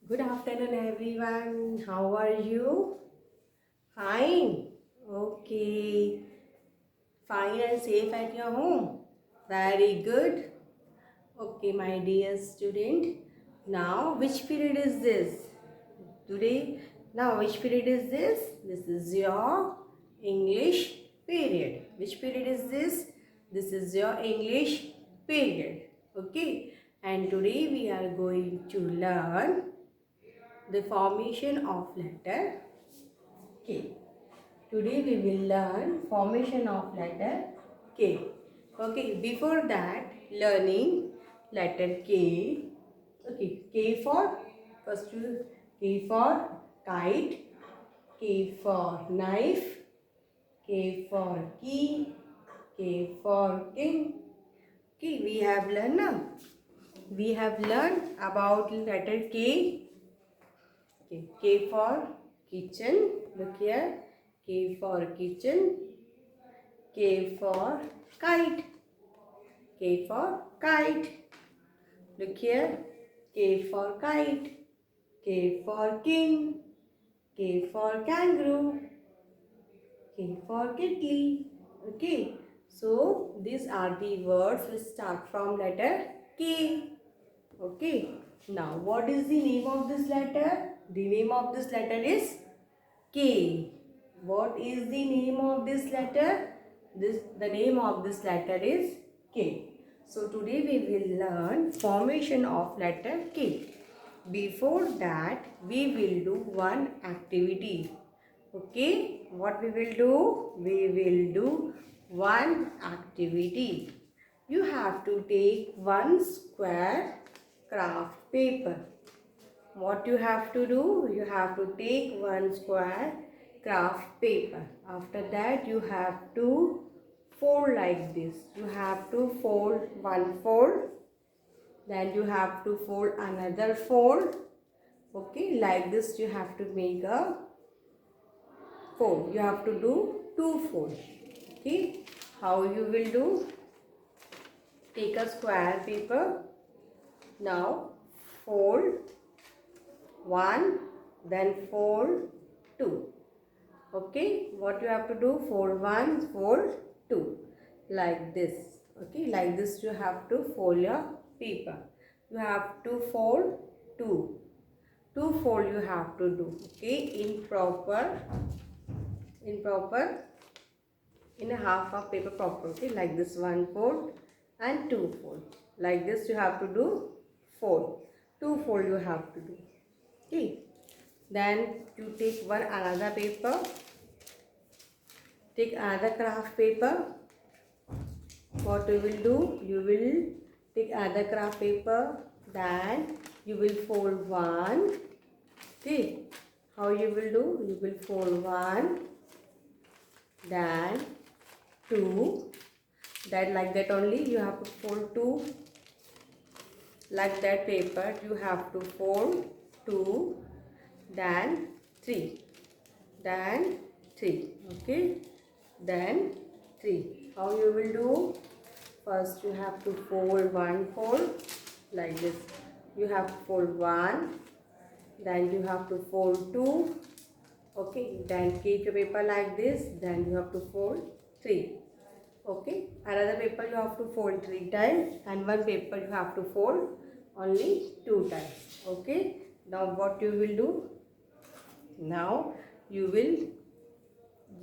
Good afternoon, everyone. How are you? Fine. Okay. Fine and safe at your home. Very good. Okay, my dear student. Now, which period is this? Today, now, which period is this? This is your English period. Which period is this? This is your English period. Okay. And today we are going to learn the formation of letter K. Today we will learn formation of letter K. Okay, before that learning letter K. Okay, K for first K for kite, K for knife, K for key, K for king. Okay, we have learned now. We have learned about letter K. Okay, K for kitchen. Look here. K for kitchen. K for kite. K for kite. Look here. K for kite. K for king. K for kangaroo. K for kitty. Okay. So these are the words which start from letter K. Okay. Now what is the name of this letter? The name of this letter is K. What is the name of this letter? The name of this letter is K. So today we will learn formation of letter K. Before that we will do one activity. Okay, what we will do? We will do one activity. You have to take one square craft paper. What you have to do? You have to take one square craft paper. After that you have to fold like this. You have to fold one fold. Then you have to fold another fold. Okay, like this you have to make a fold. You have to do two folds. Okay, how you will do? Take a square paper. Now fold one, then fold two. Okay, what you have to do? Fold one, fold two, like this. Okay, like this you have to fold your paper. You have to fold two fold you have to do. Okay, in in a half of paper proper. Okay, like this one fold and two fold, like this you have to do fold, two fold you have to do. Okay, then you take one another paper, take another craft paper. What you will do? You will take another craft paper, then you will fold one. Okay, how you will do? You will fold one, then two, that like that only you have to fold two, like that paper you have to fold two, then three, then three. Okay, then three. How you will do? First you have to fold one fold like this. You have to fold one, then you have to fold two. Okay, then keep your paper like this, then you have to fold three. Okay, another paper you have to fold three times, and one paper you have to fold only two times. Okay, now what you will do? Now you will,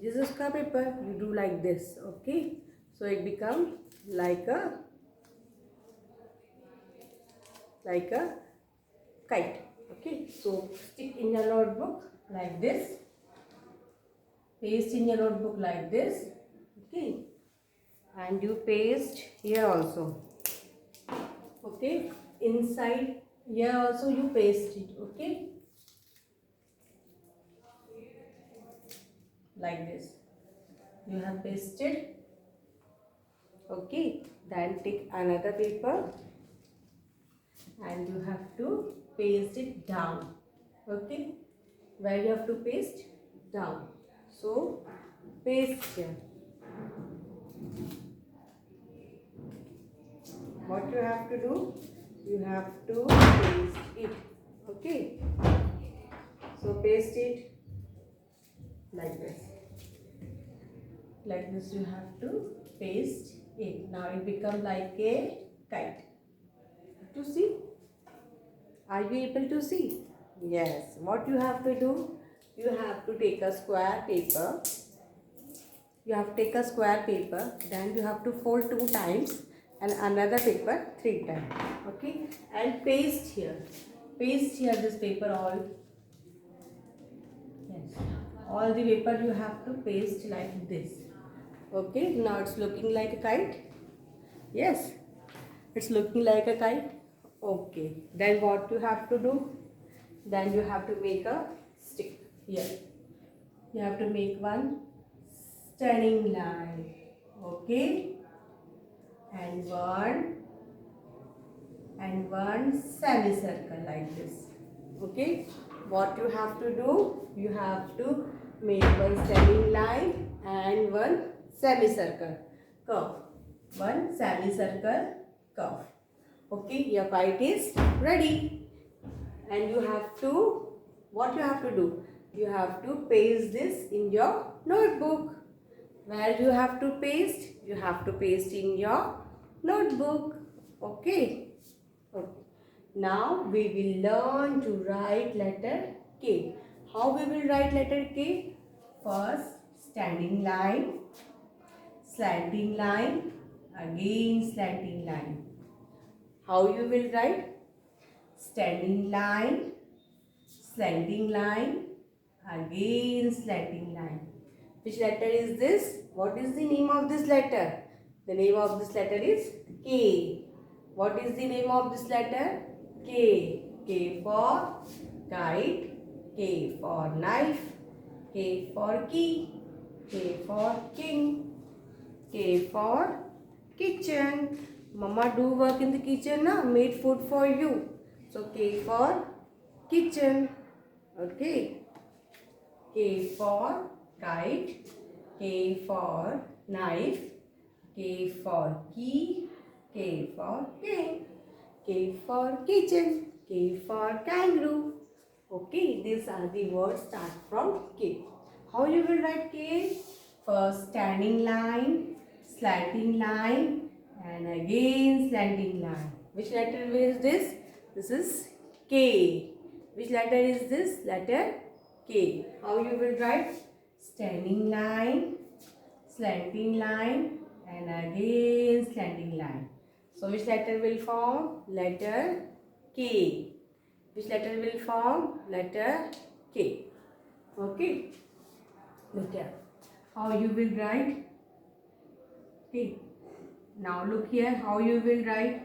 this is square paper, you do like this. Okay, so it becomes like a kite. Okay, so stick in your notebook like this, paste in your notebook like this. Okay, and you paste here also. Okay, inside here also you paste it. Okay, like this you have pasted. Okay, then take another paper and you have to paste it down. Okay, where you have to paste? Down. So paste here. What you have to do? You have to paste it. Okay. So paste it like this. Like this you have to paste it. Now it become like a kite. To see? Are you able to see? Yes. What you have to do? You have to take a square paper. You have to take a square paper. Then you have to fold 2 times and another paper 3 times. Okay. And paste here. Paste here this paper all. Yes. All the paper you have to paste like this. Okay. Now it's looking like a kite. Yes. It's looking like a kite. Okay. Then what you have to do? Then you have to make a stick here. You have to make one standing line. Okay. And one semicircle like this. Okay. What you have to do? You have to make one standing line and one semicircle curve. One semicircle curve. Okay, your kite is ready. And you have to, what you have to do? You have to paste this in your notebook. Where you have to paste? You have to paste in your notebook. Okay. Okay. Now we will learn to write letter K. How we will write letter K? First, standing line, slanting line, again slanting line. How you will write? Standing line, slanting line, again slanting line. Which letter is this? What is the name of this letter? The name of this letter is K. What is the name of this letter? K. K for kite, K for knife, K for key, K for king, K for kitchen. Mama do work in the kitchen na, made food for you. So K for kitchen. Okay. K for kite, K for knife, K for key, K for king, K for kitchen, K for kangaroo. Okay, these are the words start from K. How you will write K? First standing line, slanting line, and again slanting line. Which letter is this? This is K. Which letter is this? Letter K. How you will write? Standing line, slanting line, and again slanting line. So which letter will form? Letter K. Which letter will form? Letter K. Okay. Look here. How you will write? K. Now look here how you will write.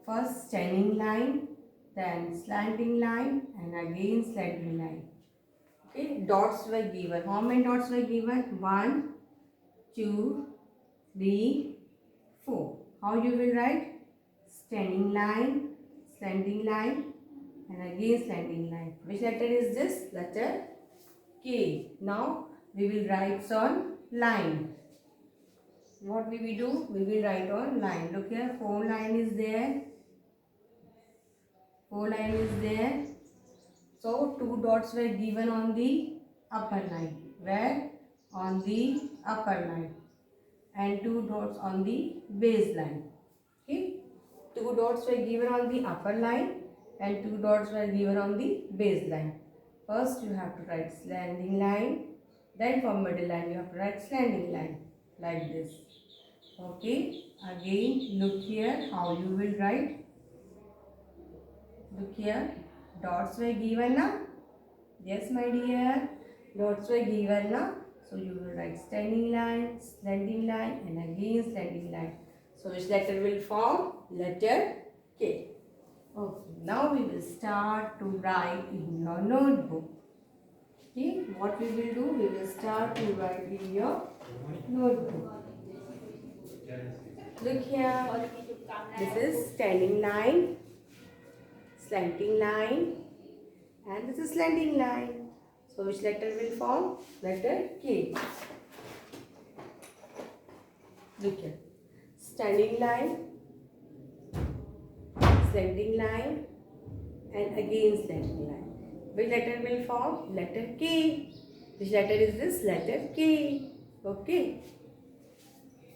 First standing line, then slanting line, and again slanting line. Okay. Dots were given. How many dots were given? 1, 2, 3, 4. How you will write? Standing line, slanting line, and again slanting line. Which letter is this? Letter K. Now we will write on line. What we will do? We will write on line. Look here, 4 line is there. 4 line is there. So 2 dots were given on the upper line. Where? On the upper line. And 2 dots on the base line. Okay. 2 dots were given on the upper line and 2 dots were given on the base line. First you have to write slanting line, then for middle line you have to write slanting line like this. Okay, again look here how you will write. Look here, dots were given now. Yes my dear, dots were given now. So you will write standing line, slanting line, and again slanting line. So which letter will form? Letter K. Okay, now we will start to write in your notebook. Okay, what we will do? We will start to write in your notebook. Look here. This is standing line, slanting line, and this is slanting line. So which letter will form? Letter K. Look here. Standing line, slanting line, and again slanting line. Which letter will form? Letter K. Which letter is this? Letter K. Okay.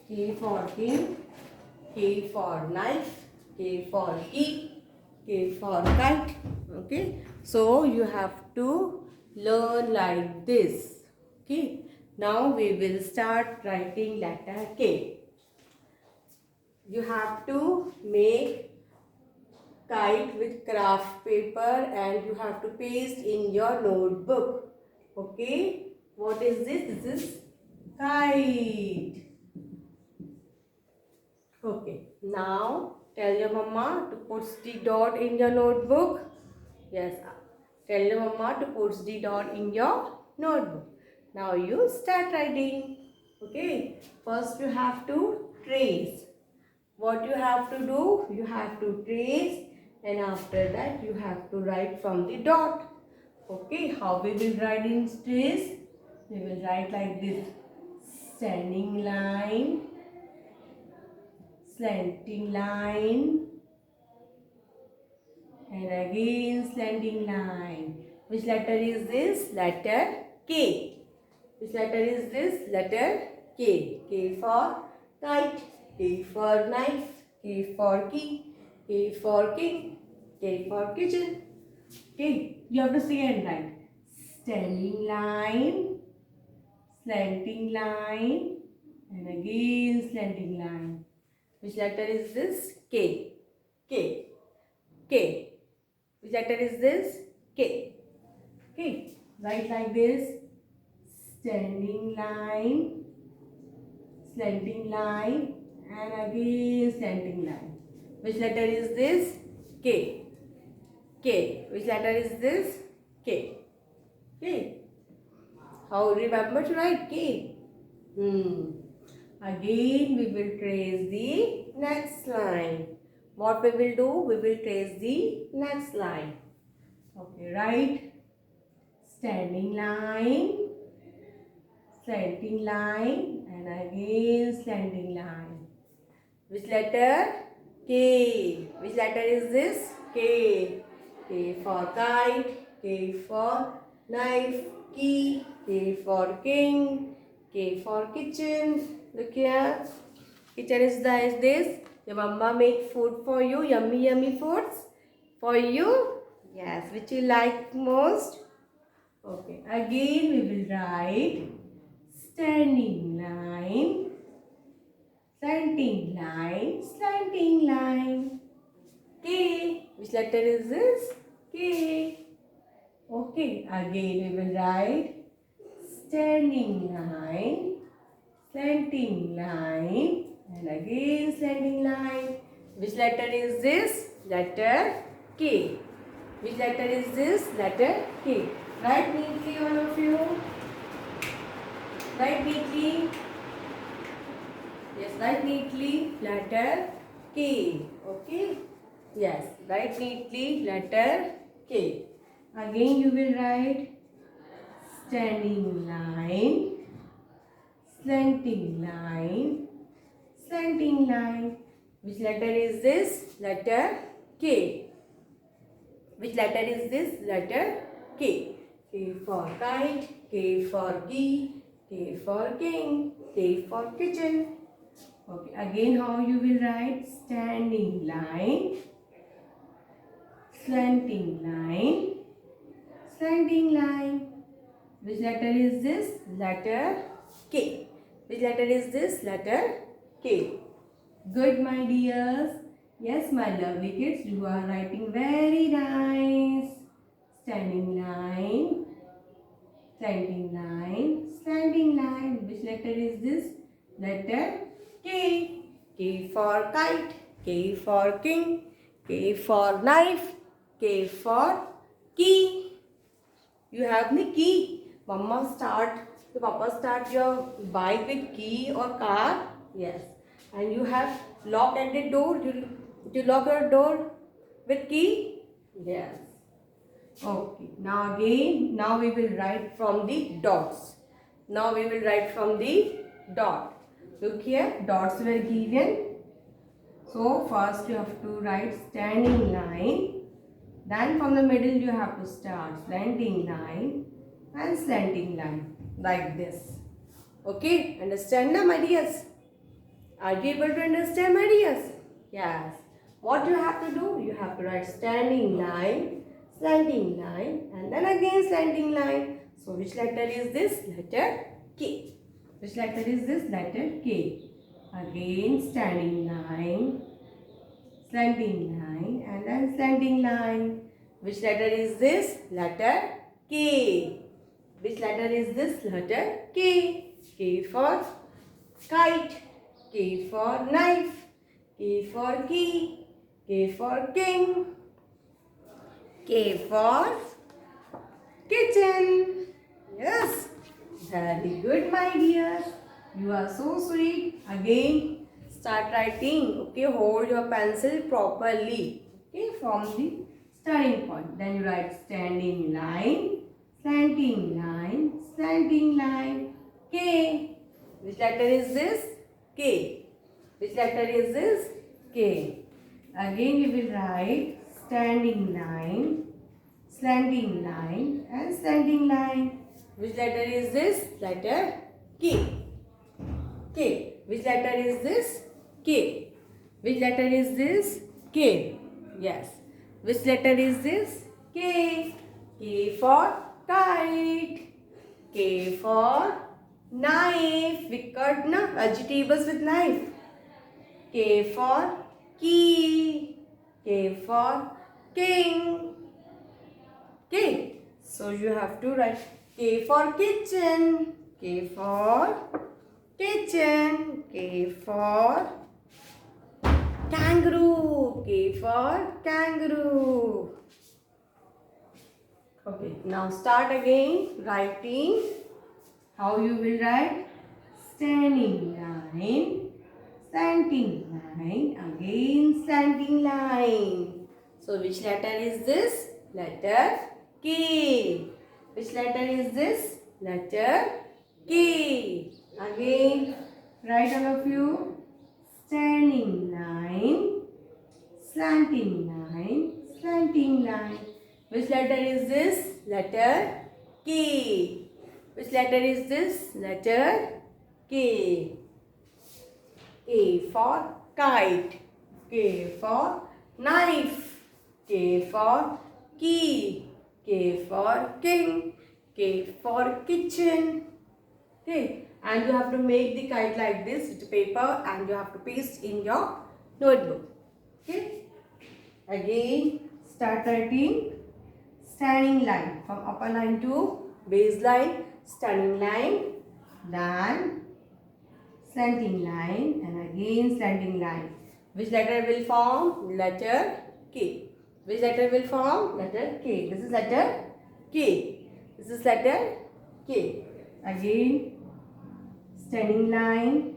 K for king, K for knife, K for key, K for kite. Okay. So you have to learn like this. Okay. Now we will start writing letter K. You have to make kite with craft paper and you have to paste in your notebook. Okay. What is this? This is kite. Okay. Now tell your mama to put the dot in your notebook. Yes. Tell your mama to put the dot in your notebook. Now you start writing. Okay. First you have to trace. What you have to do? You have to trace and after that you have to write from the dot. Okay. How we will write in trace? We will write like this. Standing line, slanting line, and again slanting line. Which letter is this? Letter K. Which letter is this? Letter K. K for kite, K for knife, K for key, K for king, K for kitchen. Okay, you have to see and write. Standing line, slanting line, and again slanting line. Which letter is this? K. K. K. Which letter is this? K. Okay. Write like this. Standing line, slanting line, and again slanting line. Which letter is this? K. K. Which letter is this? K. K. How remember to write K? Again we will trace the next line. What we will do? We will trace the next line. Okay, right? Standing line, slanting line, and again slanting line. Which letter? K. Which letter is this? K. K for kite, K for knife, key, K for king, K for kitchen. Look here. Kitchen is this. Your mama make food for you. Yummy, yummy foods for you. Yes. Which you like most? Okay. Again we will write standing line, slanting line, slanting line. K. Which letter is this? K. Okay. Again we will write standing line, slanting line, and again slanting line. Which letter is this? Letter K. Which letter is this? Letter K. Write neatly, all of you. Write neatly. Yes, write neatly. Letter K. Okay. Yes, write neatly. Letter K. Again you will write standing line, slanting line, slanting line. Which letter is this? Letter K. Which letter is this? Letter K. K for kite, K for key, K for king, K for kitchen. Okay, again how you will write? Standing line, slanting line, slanting line. Which letter is this? Letter K. Which letter is this? Letter K. Good, my dears. Yes, my lovely kids, you are writing very nice. Standing line, slanting line, slanting line. Which letter is this? Letter K. K for kite, K for king, K for knife, K for key. You have the key. Mama Papa start your bike with key or car. Yes. And you have lock at the door. You lock your door with key. Yes. Okay. Now we will write from the dots. Now we will write from the dot. Look here. Dots were given. So first you have to write standing line, Then from the middle you have to start slanting line and slanting line like this. Okay, understand now, my dears? Are you able to understand, my dears? Yes. What you have to do? You have to write standing line, slanting line, and then again slanting line. So which letter is this? Letter K. Which letter is this? Letter K. Again standing line, slanting line, and then slanting line. Which letter is this? Letter K. Which letter is this? Letter K. K for kite. K for knife. K for key. K for king. K for kitchen. Yes. Very good, my dear. You are so sweet. Again, start writing. Okay, hold your pencil properly. Okay, from the starting point. Then you write standing line, slanting line, K. Which letter is this? K. Which letter is this? K. Again you will write standing line, slanting line and slanting line. Which letter is this? Letter K. K. Which letter is this? K. Which letter is this? K. Yes. Which letter is this? K. K for kite. K for knife. We cut vegetables with knife. K for key. K for king. K. So you have to write K for kitchen. K for kitchen. K for kangaroo. K for kangaroo. Okay, now start again writing. How you will write? Standing line, slanting line, again slanting line. So which letter is this? Letter K. Which letter is this? Letter K. Again, write all of you. Standing line, slanting line. Which letter is this? Letter K. Which letter is this? Letter K. K for kite. K for knife. K for key. K for king. K for kitchen. Okay. And you have to make the kite like this with paper and you have to paste in your notebook. Okay. Again, start writing standing line from upper line to base line, standing line, then slanting line and again slanting line. Which letter will form? Letter K. Which letter will form? Letter K. This is letter K. This is letter K. Again, standing line,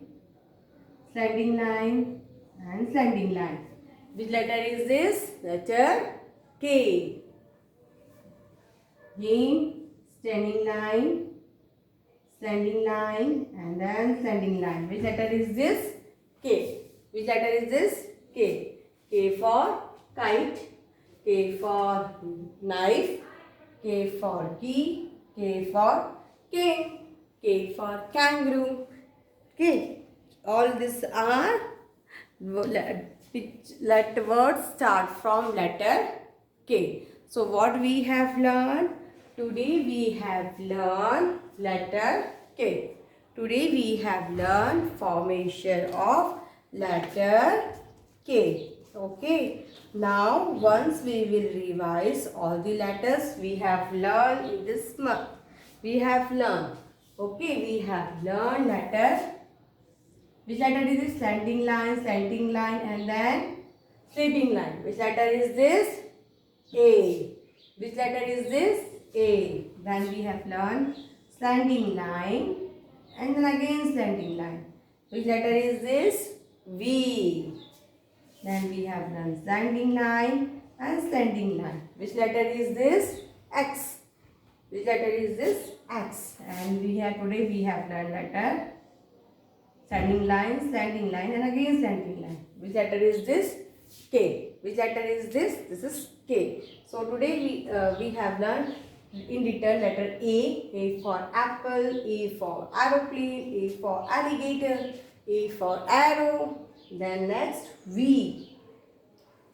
slanting line and slanting line. Which letter is this? Letter K. Again, standing line, slanting line and then slanting line. Which letter is this? K. Which letter is this? K. K for kite. K for knife. K for key. K for king. K for kangaroo. Okay. All these are let words start from letter K. So what we have learned? Today we have learned letter K. Today we have learned formation of letter K. Okay. Now once we will revise all the letters we have learned in this month. We have learned. Okay. We have learned letter. Which letter is this? Slanting line and then sweeping line. Which letter is this? A. Which letter is this? A. Then we have learned slanting line and then again slanting line. Which letter is this? V. Then we have learned slanting line and slanting line. Which letter is this? X. Which letter is this? X. And today we have learned letter slanting line and again slanting line. Which letter is this? K. Which letter is this? This is K. Okay, so today we have learned in return letter A for apple, A for aeroplane, A for alligator, A for arrow. Then next V,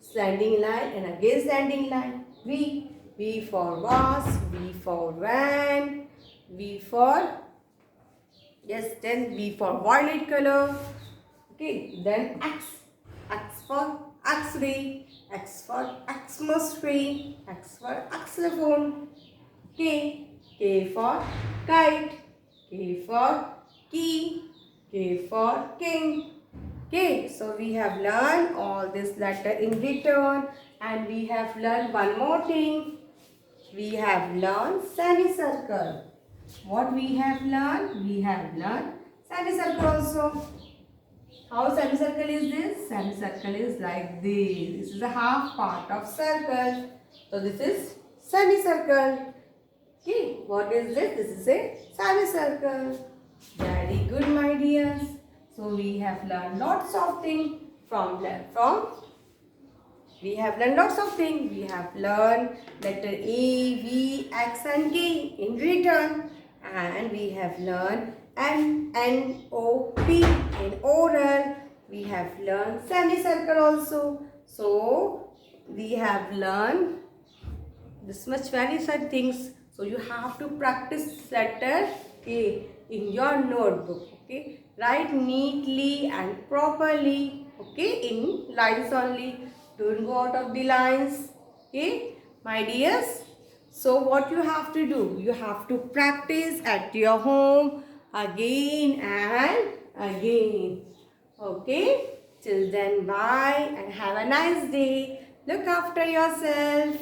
standing line and again standing line. V for vase, V for van, V for, yes, then V for violet color. Okay, then X for X-ray, X for Xmas tree, X for xylophone. K for kite, K for key, K for king. Okay, so we have learned all this letter in return, and we have learned one more thing. We have learned semicircle. What we have learned? We have learned semicircle also. How semicircle is this? Semicircle is like this. This is a half part of circle. So this is semicircle. Okay, what is this? This is a semicircle. Very good, my dears. So we have learned lots of things we have learned lots of things. We have learned letter A, V, X and K in return. And we have learned M, N, O, P in oral. We have learned semicircle also. So, we have learned this much very such things. So, you have to practice letter A in your notebook. Okay, write neatly and properly. Okay, in lines only. Don't go out of the lines. Okay, my dears. So what you have to do? You have to practice at your home again and again. Okay. Till then, bye and have a nice day. Look after yourself.